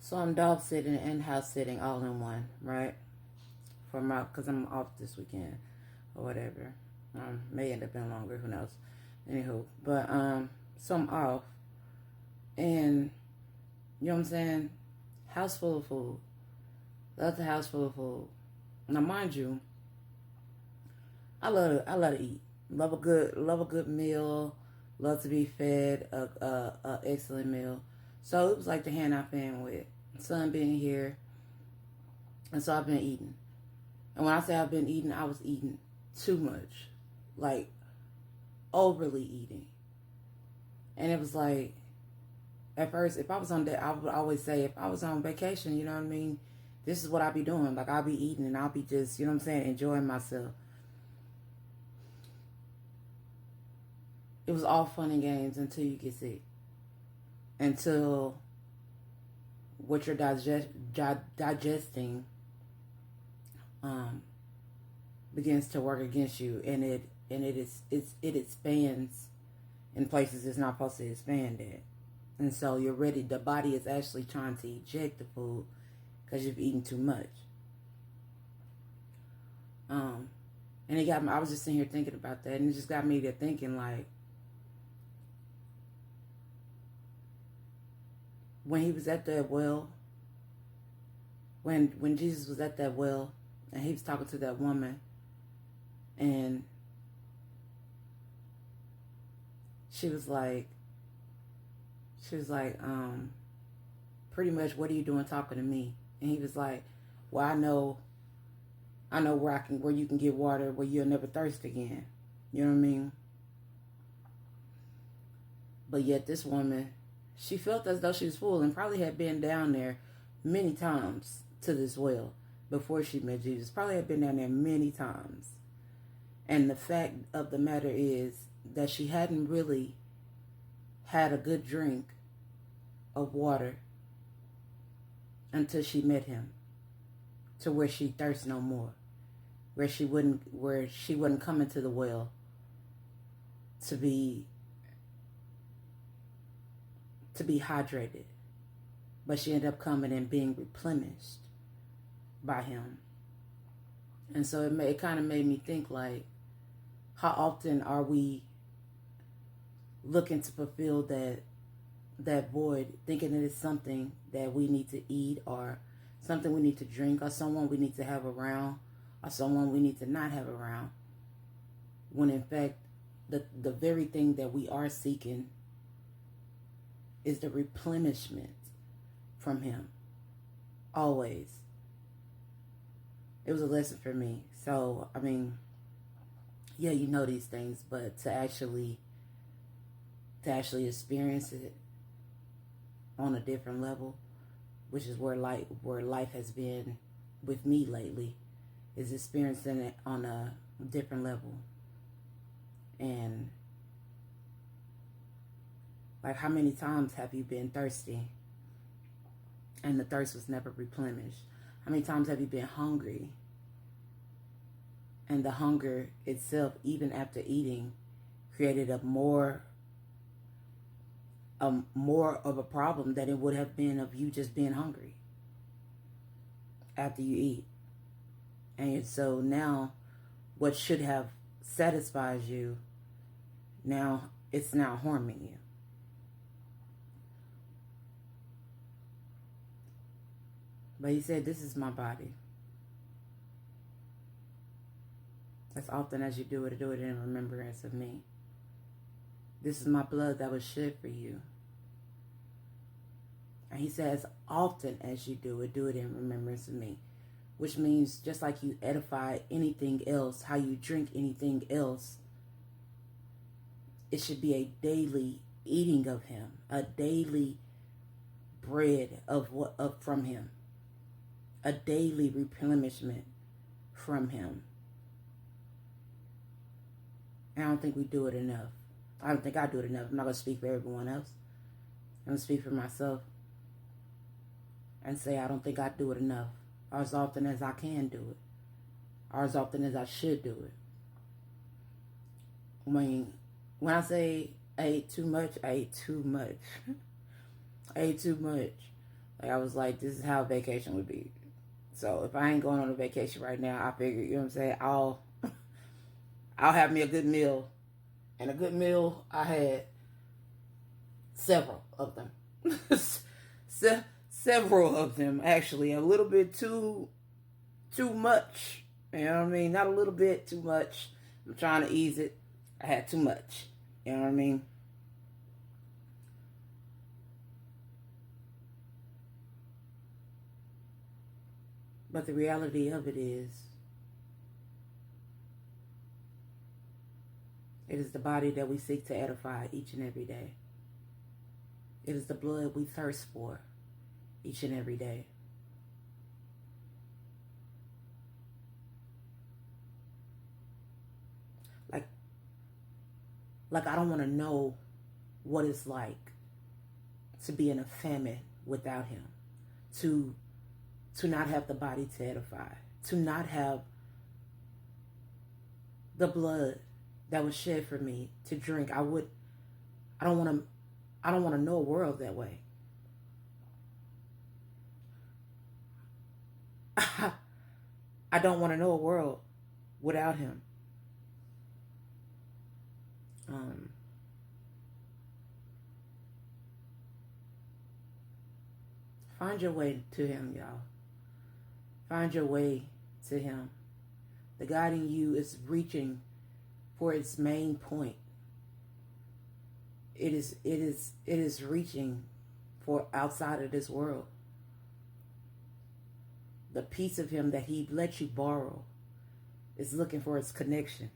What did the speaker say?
So I'm dog sitting and house sitting all in one, right? For my, because I'm off this weekend or whatever. May end up being longer, who knows? Anywho, but so I'm off, and you know what I'm saying? House full of food. Love the house full of food. Now, mind you, I love to eat. Love a good meal. Love to be fed a excellent meal. So it was like the hand I've been with. Son being here, and so I've been eating. And when I say I've been eating, I was eating too much, like overly eating. And it was like, at first, if I was on that, I would always say, if I was on vacation, you know what I mean? This is what I'll be doing. Like, I'll be eating and I'll be just, you know what I'm saying, enjoying myself. It was all fun and games until you get sick. Until what you're digesting um, begins to work against you, and it expands in places it's not supposed to expand at. And so you're ready. The body is actually trying to eject the food because you've eaten too much. And it got me. I was just sitting here thinking about that, and it just got me to thinking like, when he was at that well, when Jesus was at that well, and he was talking to that woman, and she was like, pretty much, what are you doing talking to me? And he was like, well, I know where you can get water where you'll never thirst again. You know what I mean? But yet this woman, she felt as though she was full and probably had been down there many times to this well before she met Jesus. Probably had been down there many times. And the fact of the matter is that she hadn't really had a good drink of water until she met him, to where she thirsts no more, where she wouldn't come into the well to be hydrated, but she ended up coming and being replenished by him. And so it kind of made me think, like, how often are we looking to fulfill that void, thinking that it's something that we need to eat, or something we need to drink, or someone we need to have around, or someone we need to not have around, when in fact the very thing that we are seeking is the replenishment from him. Always. It was a lesson for me. So, I mean, yeah, you know these things, but to actually experience it on a different level, which is where life has been with me lately, is experiencing it on a different level. And like, how many times have you been thirsty and the thirst was never replenished? How many times have you been hungry and the hunger itself, even after eating, created more of a problem than it would have been of you just being hungry after you eat? And so now what should have satisfied you, now it's now harming you. But he said, this is my body. As often as you do it in remembrance of me. This is my blood that was shed for you. And he says, often as you do it in remembrance of me. Which means, just like you edify anything else, how you drink anything else, it should be a daily eating of him, a daily bread from him, a daily replenishment from him. And I don't think we do it enough. I don't think I do it enough. I'm not going to speak for everyone else. I'm going to speak for myself and say I don't think I do it enough, or as often as I can do it, or as often as I should do it. When I say I ate too much, I ate too much. I ate too much. Like, I was like, this is how vacation would be. So if I ain't going on a vacation right now, I figure, you know what I'm saying, I'll have me a good meal. And a good meal, I had several of them. Several of them, actually. A little bit too much. You know what I mean? Not a little bit too much. I'm trying to ease it. I had too much. You know what I mean? But the reality of it is, it is the body that we seek to edify each and every day. It is the blood we thirst for each and every day. Like I don't want to know what it's like to be in a famine without him, to not have the body to edify, to not have the blood that was shed for me to drink. I don't want to know a world that way. I don't want to know a world without him. Find your way to him, y'all. Find your way to him. The God in you is reaching for its main point. It is reaching for outside of this world. The piece of him that he let you borrow is looking for its connection.